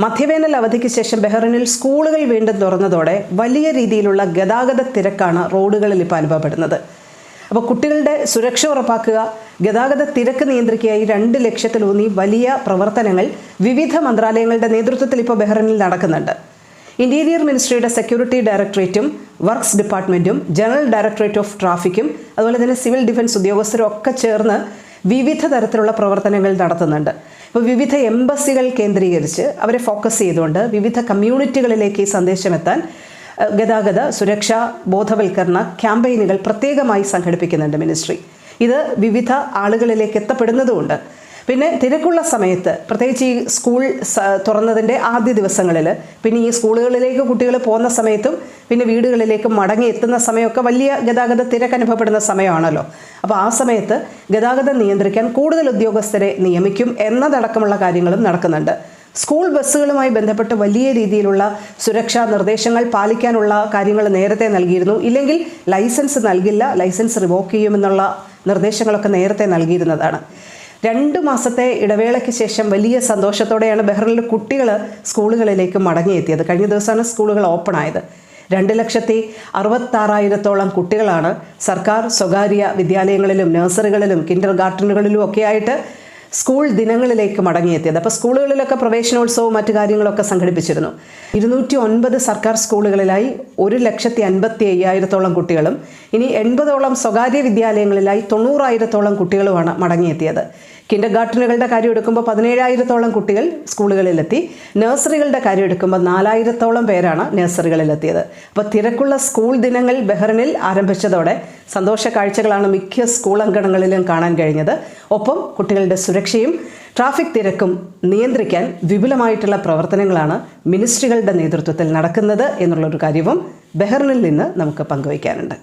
മധ്യവേനൽ അവധിക്ക് ശേഷം ബഹ്റിനിൽ സ്കൂളുകൾ വീണ്ടും തുറന്നതോടെ വലിയ രീതിയിലുള്ള ഗതാഗത തിരക്കാണ് റോഡുകളിൽ ഇപ്പോൾ അനുഭവപ്പെടുന്നത്. അപ്പോൾ കുട്ടികളുടെ സുരക്ഷ ഉറപ്പാക്കുക, ഗതാഗത തിരക്ക് നിയന്ത്രിക്കുകയായി 2 ലക്ഷത്തിലൂന്നി വലിയ പ്രവർത്തനങ്ങൾ വിവിധ മന്ത്രാലയങ്ങളുടെ നേതൃത്വത്തിൽ ഇപ്പോൾ ബഹ്റിനിൽ നടക്കുന്നുണ്ട്. ഇന്റീരിയർ മിനിസ്ട്രിയുടെ സെക്യൂരിറ്റി ഡയറക്ടറേറ്റും വർക്ക്സ് ഡിപ്പാർട്ട്മെൻറ്റും ജനറൽ ഡയറക്ടറേറ്റ് ഓഫ് ട്രാഫിക്കും അതുപോലെ തന്നെ സിവിൽ ഡിഫൻസ് ഉദ്യോഗസ്ഥരും ഒക്കെ ചേർന്ന് വിവിധ തരത്തിലുള്ള പ്രവർത്തനങ്ങൾ നടത്തുന്നുണ്ട്. ഇപ്പോൾ വിവിധ എംബസികൾ കേന്ദ്രീകരിച്ച് അവരെ ഫോക്കസ് ചെയ്തുകൊണ്ട് വിവിധ കമ്മ്യൂണിറ്റികളിലേക്ക് ഈ സന്ദേശം എത്താൻ ഗതാഗത സുരക്ഷാ ബോധവൽക്കരണ ക്യാമ്പയിനുകൾ പ്രത്യേകമായി സംഘടിപ്പിക്കുന്നുണ്ട് മിനിസ്ട്രി. ഇത് വിവിധ ആളുകളിലേക്ക് എത്തപ്പെടുന്നതുകൊണ്ട് പിന്നെ തിരക്കുള്ള സമയത്ത്, പ്രത്യേകിച്ച് ഈ സ്കൂൾ തുറന്നതിൻ്റെ ആദ്യ ദിവസങ്ങളിൽ, പിന്നെ ഈ സ്കൂളുകളിലേക്ക് കുട്ടികൾ പോകുന്ന സമയത്തും പിന്നെ വീടുകളിലേക്ക് മടങ്ങി എത്തുന്ന സമയമൊക്കെ വലിയ ഗതാഗത തിരക്ക് അനുഭവപ്പെടുന്ന സമയമാണല്ലോ. അപ്പോൾ ആ സമയത്ത് ഗതാഗതം നിയന്ത്രിക്കാൻ കൂടുതൽ ഉദ്യോഗസ്ഥരെ നിയമിക്കും എന്നതടക്കമുള്ള കാര്യങ്ങളും നടക്കുന്നുണ്ട്. സ്കൂൾ ബസ്സുകളുമായി ബന്ധപ്പെട്ട് വലിയ രീതിയിലുള്ള സുരക്ഷാ നിർദ്ദേശങ്ങൾ പാലിക്കാനുള്ള കാര്യങ്ങൾ നേരത്തെ നൽകിയിരുന്നു. ഇല്ലെങ്കിൽ ലൈസൻസ് നൽകില്ല, ലൈസൻസ് റിവോക്ക് ചെയ്യുമെന്നുള്ള നിർദ്ദേശങ്ങളൊക്കെ നേരത്തെ നൽകിയിരുന്നതാണ്. 2 മാസത്തെ ഇടവേളയ്ക്ക് ശേഷം വലിയ സന്തോഷത്തോടെയാണ് ബഹ്റിനിലെ കുട്ടികൾ സ്കൂളുകളിലേക്ക് മടങ്ങിയെത്തിയത്. കഴിഞ്ഞ ദിവസമാണ് സ്കൂളുകൾ ഓപ്പൺ ആയത്. 2,66,000-ഓളം കുട്ടികളാണ് സർക്കാർ സ്വകാര്യ വിദ്യാലയങ്ങളിലും നഴ്സറികളിലും കിൻഡർ ഗാർട്ടനുകളിലും ഒക്കെ ആയിട്ട് സ്കൂൾ ദിനങ്ങളിലേക്ക് മടങ്ങിയെത്തിയത്. അപ്പോൾ സ്കൂളുകളിലൊക്കെ പ്രവേശനോത്സവവും മറ്റു കാര്യങ്ങളൊക്കെ സംഘടിപ്പിച്ചിരുന്നു. 209 സർക്കാർ സ്കൂളുകളിലായി 1,55,000-ഓളം കുട്ടികളും ഇനി 80ഓളം സ്വകാര്യ വിദ്യാലയങ്ങളിലായി 90,000-ഓളം കുട്ടികളുമാണ് മടങ്ങിയെത്തിയത്. കിൻഡർ ഗാർട്ടനുകളുടെ കാര്യം എടുക്കുമ്പോൾ 17,000-ഓളം കുട്ടികൾ സ്കൂളുകളിലെത്തി. നഴ്സറികളുടെ കാര്യം എടുക്കുമ്പോൾ 4,000-ഓളം പേരാണ് നഴ്സറികളിലെത്തിയത്. അപ്പോൾ തിരക്കുള്ള സ്കൂൾ ദിനങ്ങൾ ബഹ്റിനിൽ ആരംഭിച്ചതോടെ സന്തോഷ കാഴ്ചകളാണ് മിക്ക സ്കൂൾ അങ്കണങ്ങളിലും കാണാൻ കഴിഞ്ഞത്. ഒപ്പം കുട്ടികളുടെ സുരക്ഷയും ട്രാഫിക് തിരക്കും നിയന്ത്രിക്കാൻ വിപുലമായിട്ടുള്ള പ്രവർത്തനങ്ങളാണ് മിനിസ്ട്രികളുടെ നേതൃത്വത്തിൽ നടക്കുന്നത് എന്നുള്ളൊരു കാര്യവും ബഹ്റിനിൽ നിന്ന് നമുക്ക് പങ്കുവയ്ക്കാനുണ്ട്.